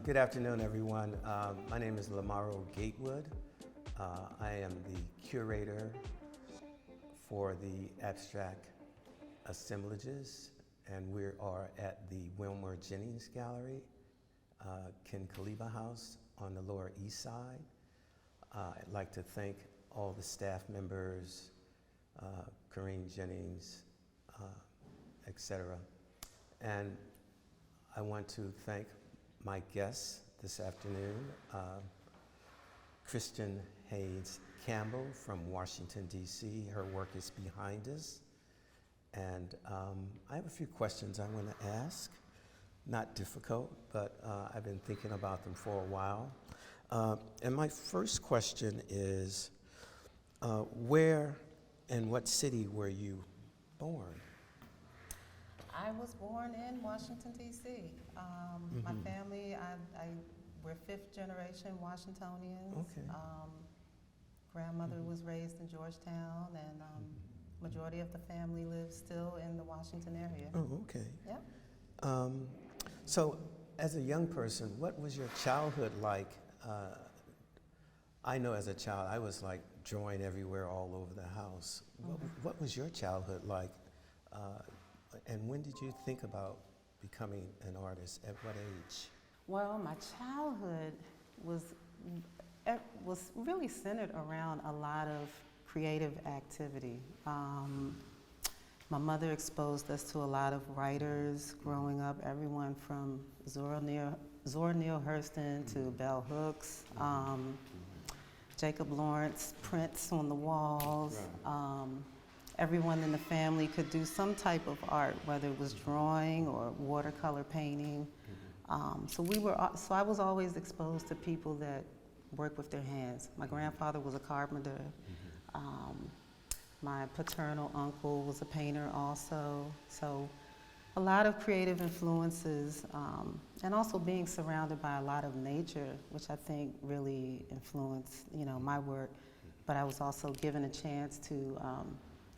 Good afternoon, everyone. My name is Lamerol Gatewood. I am the curator for the abstract Assemblages, and we are at the Wilmer Jennings Gallery, Khalilah House on the Lower East Side. I'd like to thank all the staff members, Jennings, etc. And I want to thank my guests this afternoon, Kristen Hayes-Campbell from Washington, D.C. Her work is behind us. And I have a few questions I want to ask. Not difficult, but I've been thinking about them for a while. And my first question is, where and what city were you born? I was born in Washington, D.C. My family, we're fifth generation Washingtonians. Okay. Grandmother was raised in Georgetown, and majority of the family lives still in the Washington area. Oh, okay. Yeah. So, as a young person, what was your childhood like? I know as a child, I was like drawing everywhere all over the house. What was your childhood like? And when did you think about becoming an artist? At what age? Well, my childhood was really centered around a lot of creative activity. My mother exposed us to a lot of writers growing up, everyone from Zora Neale Hurston to Bell Hooks, Jacob Lawrence, prints on the walls. Everyone in the family could do some type of art, whether it was drawing or watercolor painting. So I was always exposed to people that work with their hands. My grandfather was a carpenter. My paternal uncle was a painter also. So a lot of creative influences, and also being surrounded by a lot of nature, which I think really influenced, my work. But I was also given a chance to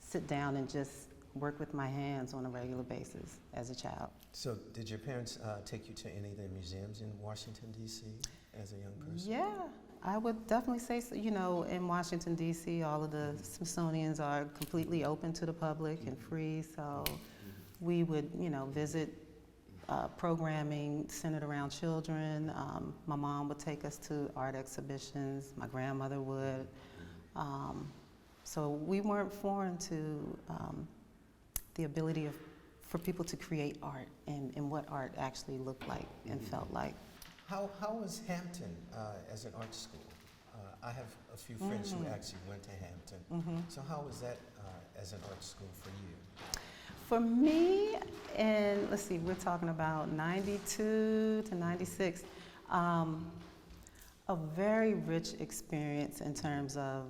sit down and just work with my hands on a regular basis as a child. So did your parents take you to any of the museums in Washington, D.C. as a young person? Yeah, I would definitely say so. In Washington, D.C., all of the Smithsonians are completely open to the public and free, so we would, visit programming centered around children. My mom would take us to art exhibitions, my grandmother would. So we weren't foreign to the ability for people to create art and what art actually looked like and felt like. How was Hampton as an art school? I have a few friends who actually went to Hampton. So how was that as an art school for you? For me, and let's see, we're talking about 92 to 96, a very rich experience in terms of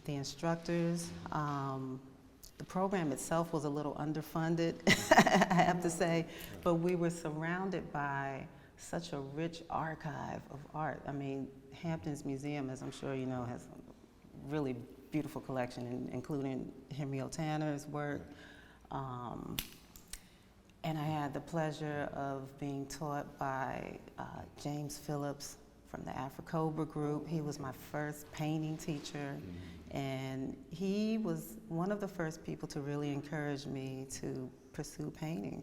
the instructors. The program itself was a little underfunded, I have to say, but we were surrounded by such a rich archive of art. I mean, Hampton's museum, as I'm sure you know, has a really beautiful collection, including Henry O. Tanner's work. And I had the pleasure of being taught by James Phillips from the Afro-Cobra group. He was my first painting teacher, and he was one of the first people to really encourage me to pursue painting.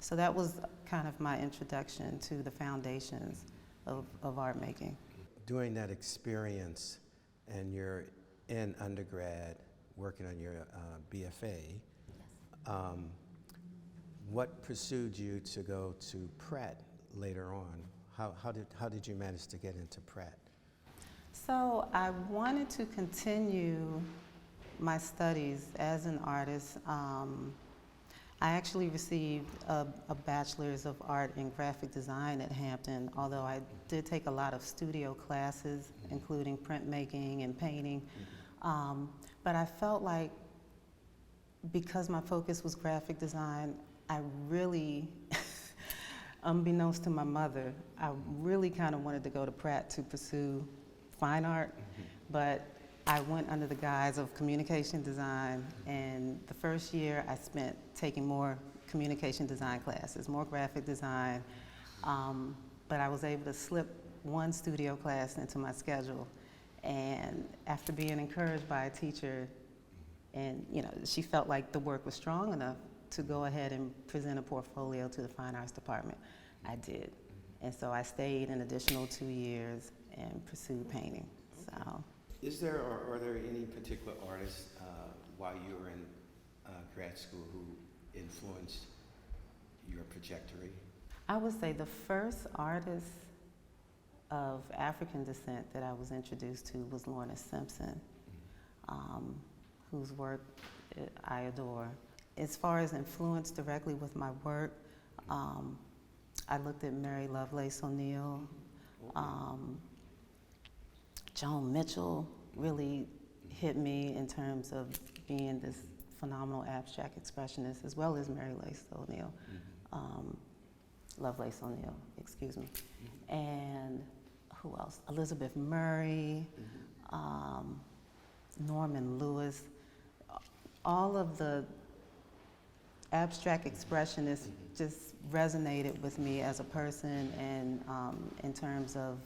So that was kind of my introduction to the foundations of art making. During that experience, and you're in undergrad working on your BFA, what pursued you to go to Pratt later on? How did you manage to get into Pratt? So I wanted to continue my studies as an artist. I actually received a bachelor's of art in graphic design at Hampton, although I did take a lot of studio classes, including printmaking and painting. But I felt like because my focus was graphic design, I really, unbeknownst to my mother, I really kind of wanted to go to Pratt to pursue fine art, but I went under the guise of communication design, and the first year I spent taking more communication design classes, more graphic design, but I was able to slip one studio class into my schedule. And after being encouraged by a teacher, and she felt like the work was strong enough to go ahead and present a portfolio to the Fine Arts Department, I did. And so I stayed an additional 2 years and pursued painting. So, Is there, or are there any particular artists while you were in grad school who influenced your trajectory? I would say the first artist of African descent that I was introduced to was Lorna Simpson, whose work I adore. As far as influence directly with my work, I looked at Mary Lovelace O'Neill. Joan Mitchell really hit me in terms of being this phenomenal abstract expressionist, as well as Mary O'Neill. Lovelace O'Neill, excuse me. And who else? Elizabeth Murray, Norman Lewis. All of the abstract expressionists just resonated with me as a person and in terms of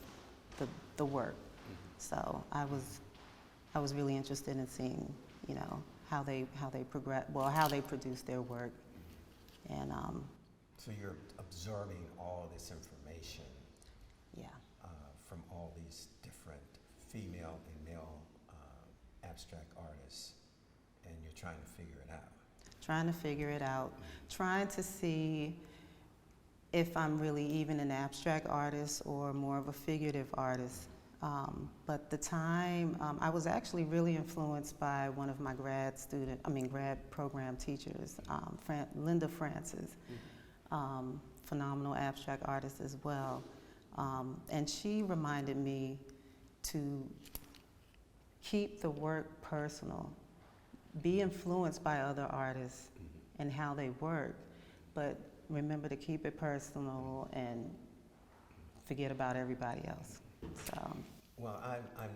the work. So I was really interested in seeing, how they progress, how they produce their work. And so you're absorbing all this information from all these different female and male abstract artists, and you're trying to figure it out. Trying to figure it out, trying to see if I'm really even an abstract artist or more of a figurative artist. But the time, I was actually really influenced by one of my grad program teachers, Linda Francis, phenomenal abstract artist as well. And she reminded me to keep the work personal, be influenced by other artists and how they work, but remember to keep it personal and forget about everybody else. So. Well, I'm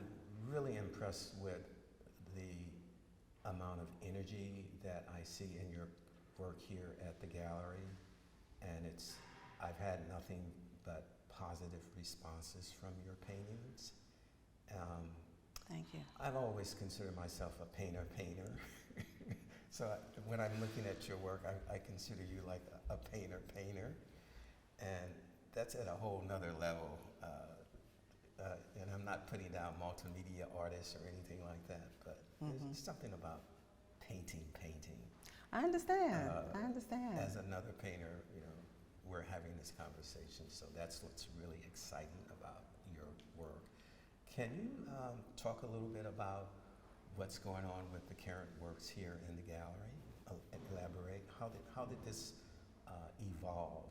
really impressed with the amount of energy that I see in your work here at the gallery, and I've had nothing but positive responses from your paintings. Thank you. I've always considered myself a painter. So when I'm looking at your work, I consider you like a painter, and that's at a whole nother level. And I'm not putting down multimedia artists or anything like that, but there's something about painting. I understand. As another painter, we're having this conversation, so that's what's really exciting about your work. Can you talk a little bit about what's going on with the current works here in the gallery? Elaborate. How did this evolve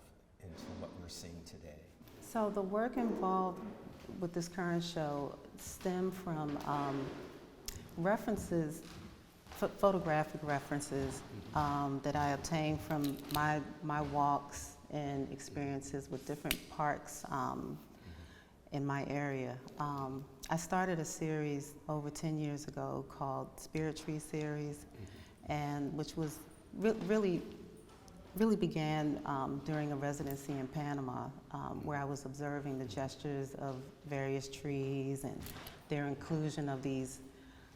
into what we're seeing today? So the work involved with this current show stem from references, photographic references that I obtained from my walks and experiences with different parks in my area. I started a series over 10 years ago called Spirit Tree Series, and which was really began during a residency in Panama, where I was observing the gestures of various trees and their inclusion of these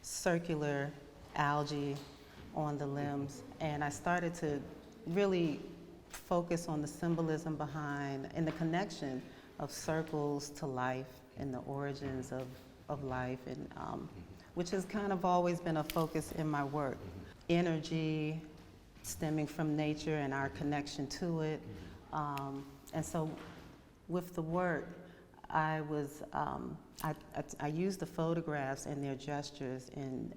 circular algae on the limbs. And I started to really focus on the symbolism behind and the connection of circles to life and the origins of life, and which has kind of always been a focus in my work. Energy stemming from nature and our connection to it. And so with the work, I used the photographs and their gestures and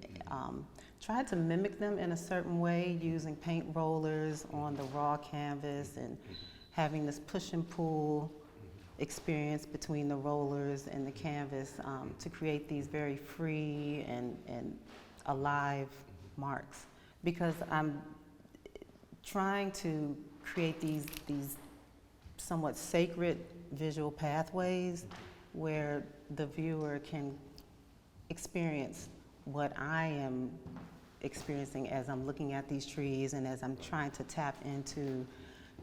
tried to mimic them in a certain way, using paint rollers on the raw canvas and having this push and pull experience between the rollers and the canvas to create these very free and alive marks. Because I'm trying to create these somewhat sacred visual pathways where the viewer can experience what I am experiencing as I'm looking at these trees and as I'm trying to tap into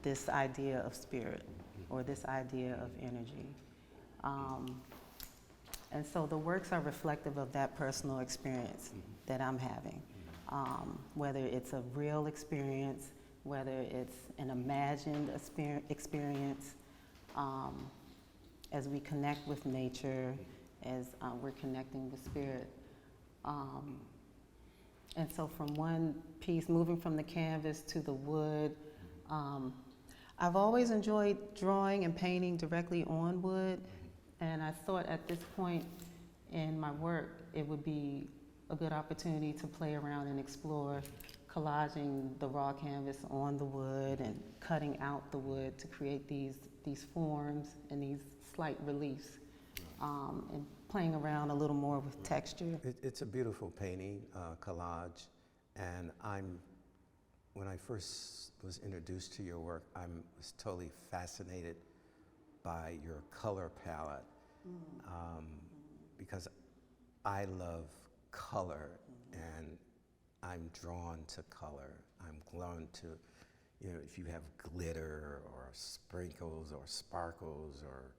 this idea of spirit. or this idea of energy. And so the works are reflective of that personal experience that I'm having. Whether it's a real experience, whether it's an imagined experience, as we connect with nature, as we're connecting with spirit. And so from one piece, moving from the canvas to the wood, I've always enjoyed drawing and painting directly on wood, and I thought at this point in my work, it would be a good opportunity to play around and explore collaging the raw canvas on the wood and cutting out the wood to create these forms and these slight reliefs, and playing around a little more with texture. It's a beautiful painting, collage, and when I first was introduced to your work, I was totally fascinated by your color palette, because I love color, and I'm drawn to color. I'm drawn to, if you have glitter or sprinkles or sparkles or,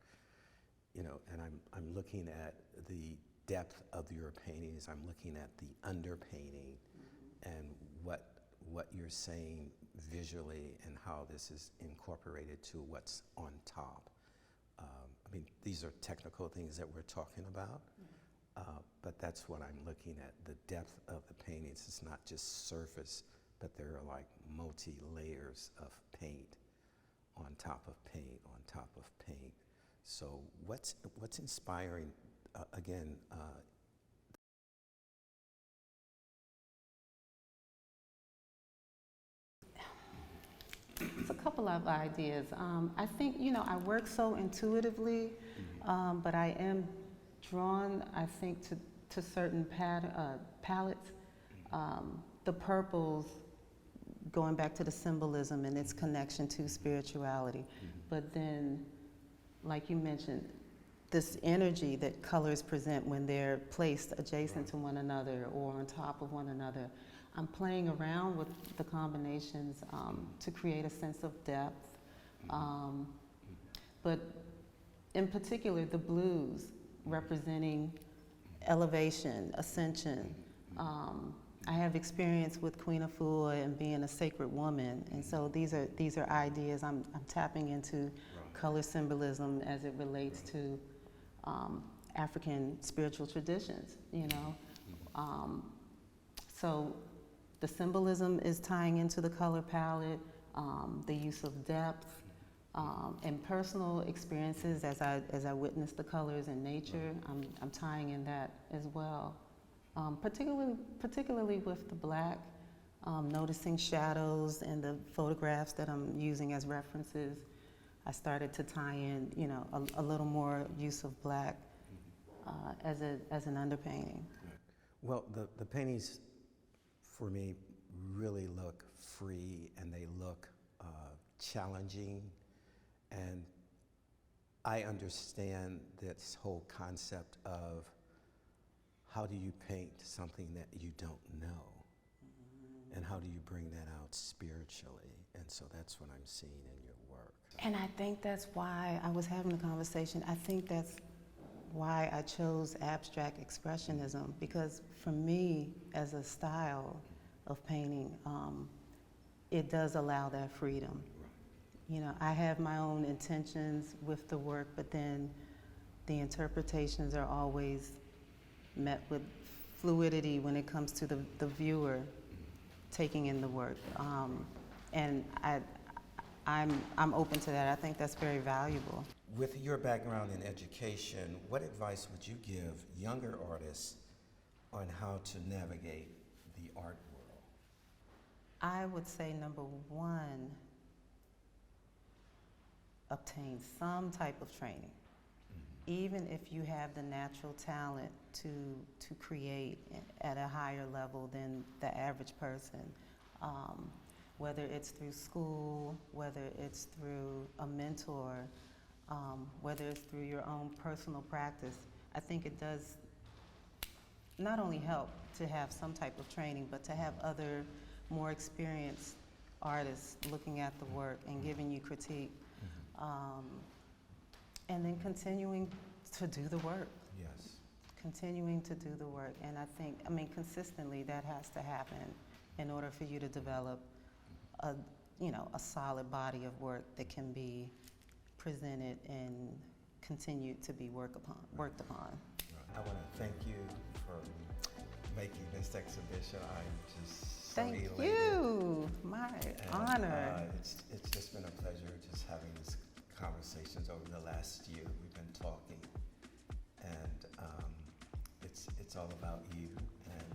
and I'm looking at the depth of your paintings. I'm looking at the underpainting and what you're saying visually and how this is incorporated to what's on top. I mean, these are technical things that we're talking about, but that's what I'm looking at, the depth of the paintings. It's not just surface, but there are like multi-layers of paint on top of paint on top of paint. So what's inspiring, again, It's a couple of ideas. I think, I work so intuitively, but I am drawn, I think, to certain palettes. The purples, going back to the symbolism and its connection to spirituality. But then, like you mentioned, this energy that colors present when they're placed adjacent to one another or on top of one another. I'm playing around with the combinations to create a sense of depth. But in particular, the blues representing elevation, ascension. I have experience with Queen Afua and being a sacred woman, and so these are ideas I'm tapping into color symbolism as it relates to African spiritual traditions, So the symbolism is tying into the color palette, the use of depth, and personal experiences as I witness the colors in nature. I'm tying in that as well, particularly with the black, noticing shadows in the photographs that I'm using as references. I started to tie in, a little more use of black as an underpainting. Well, the paintings for me really look free, and they look challenging, and I understand this whole concept of how do you paint something that you don't know, and how do you bring that out spiritually, and so that's what I'm seeing in your work. And I think that's why I was having the conversation. I think that's why I chose abstract expressionism, because for me, as a style of painting, it does allow that freedom. I have my own intentions with the work, but then the interpretations are always met with fluidity when it comes to the viewer taking in the work. And I'm open to that. I think that's very valuable. With your background in education, what advice would you give younger artists on how to navigate the art world? I would say, number one, obtain some type of training. Even if you have the natural talent to create at a higher level than the average person, whether it's through school, whether it's through a mentor, whether it's through your own personal practice, I think it does not only help to have some type of training, but to have other more experienced artists looking at the work and giving you critique. and then continuing to do the work. Yes. Continuing to do the work. And I think, I mean, consistently that has to happen in order for you to develop a, you know, a solid body of work that can be presented and continued to be worked upon. I want to thank you for making this exhibition. I'm just so Thank elated. you. My honor. It's just been a pleasure just having these conversations over the last year. We've been talking, and it's all about you and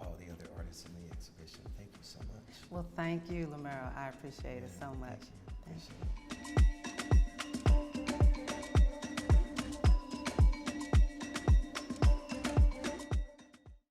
all the other artists in the exhibition. Thank you so much. Well, thank you, Lamerol. I appreciate it so much. Thank you. Appreciate it.